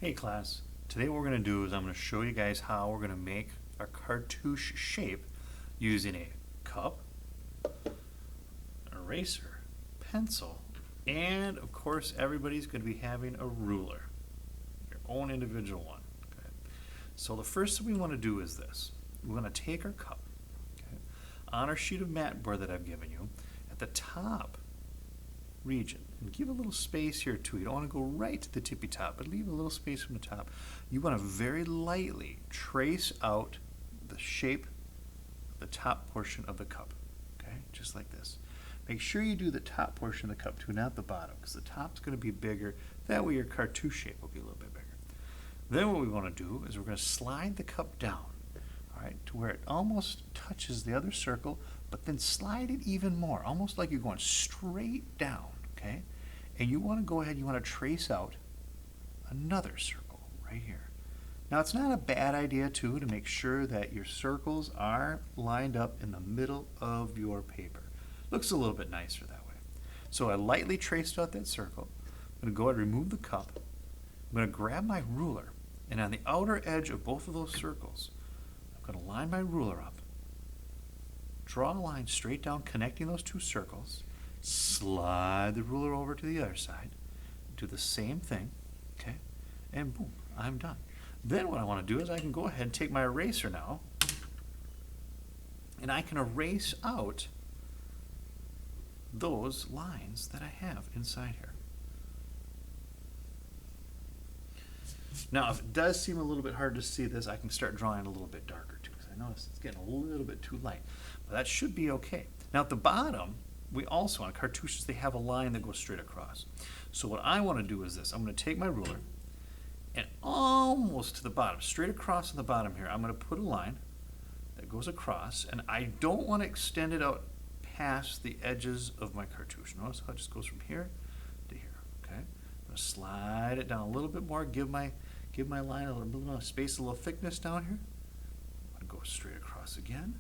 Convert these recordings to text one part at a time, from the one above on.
Hey class, today what we're going to do is I'm going to show you guys how we're going to make a cartouche shape using a cup, an eraser, pencil, and of course everybody's going to be having a ruler, your own individual one. Okay. So the first thing we want to do is this. We're going to take our cup, okay, on our sheet of mat board that I've given you, at the top region, and give a little space here too. You don't want to go right to the tippy top, but leave a little space from the top. You want to very lightly trace out the shape of the top portion of the cup, okay, just like this. Make sure you do the top portion of the cup too, not the bottom, because the top's going to be bigger. That way your cartouche shape will be a little bit bigger. Then what we want to do is we're going to slide the cup down, all right, to where it almost touches the other circle, but then slide it even more, almost like you're going straight down, okay? And you want to go ahead, you want to trace out another circle right here. Now it's not a bad idea too to make sure that your circles are lined up in the middle of your paper. Looks a little bit nicer that way. So I lightly traced out that circle. I'm going to go ahead and remove the cup. I'm going to grab my ruler, and on the outer edge of both of those circles, I'm going to line my ruler up. Draw a line straight down connecting those two circles, slide the ruler over to the other side, do the same thing, okay, and boom, I'm done. Then what I want to do is I can go ahead and take my eraser now, and I can erase out those lines that I have inside here. Now, if it does seem a little bit hard to see this, I can start drawing a little bit darker too, because I notice it's getting a little bit too light. But that should be okay. Now, at the bottom, we also, on cartouches, they have a line that goes straight across. So what I want to do is this. I'm going to take my ruler, and almost to the bottom, straight across on the bottom here, I'm going to put a line that goes across, and I don't want to extend it out past the edges of my cartouche. Notice how it just goes from here to here, okay? I'm going to slide it down a little bit more, give my line a little bit of space, a little thickness down here. I'm going to go straight across again.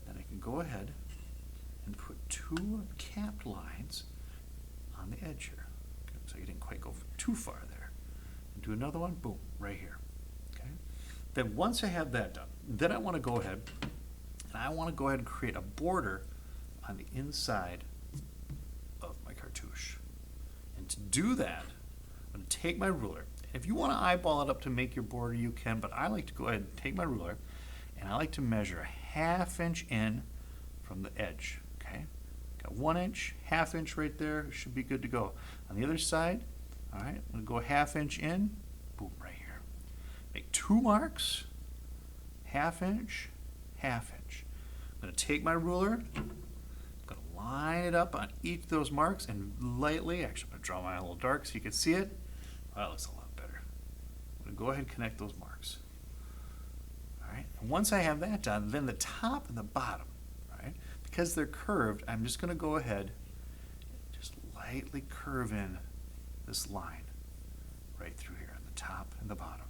Then I can go ahead and put two capped lines on the edge here. Okay, so you didn't quite go too far there. And do another one, boom, right here. Okay. Then once I have that done, then I want to go ahead and create a border on the inside of my cartouche. And to do that, I'm going to take my ruler. If you want to eyeball it up to make your border, you can, but I like to go ahead and take my ruler, and I like to measure a 1/2 inch in from the edge. Okay, got 1 inch, 1/2 inch right there, should be good to go. On the other side, all right, I'm going to go 1/2 inch in, boom, right here. Make 2 marks, 1/2 inch, 1/2 inch. I'm going to take my ruler, I'm going to line it up on each of those marks, and lightly, actually I'm going to draw mine a little dark so you can see it. Well, that looks a lot better. I'm going to go ahead and connect those marks. All right, and once I have that done, then the top and the bottom, right, because they're curved, I'm just going to go ahead and just lightly curve in this line right through here on the top and the bottom.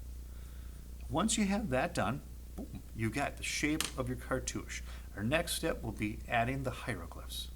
Once you have that done, boom, you got the shape of your cartouche. Our next step will be adding the hieroglyphs.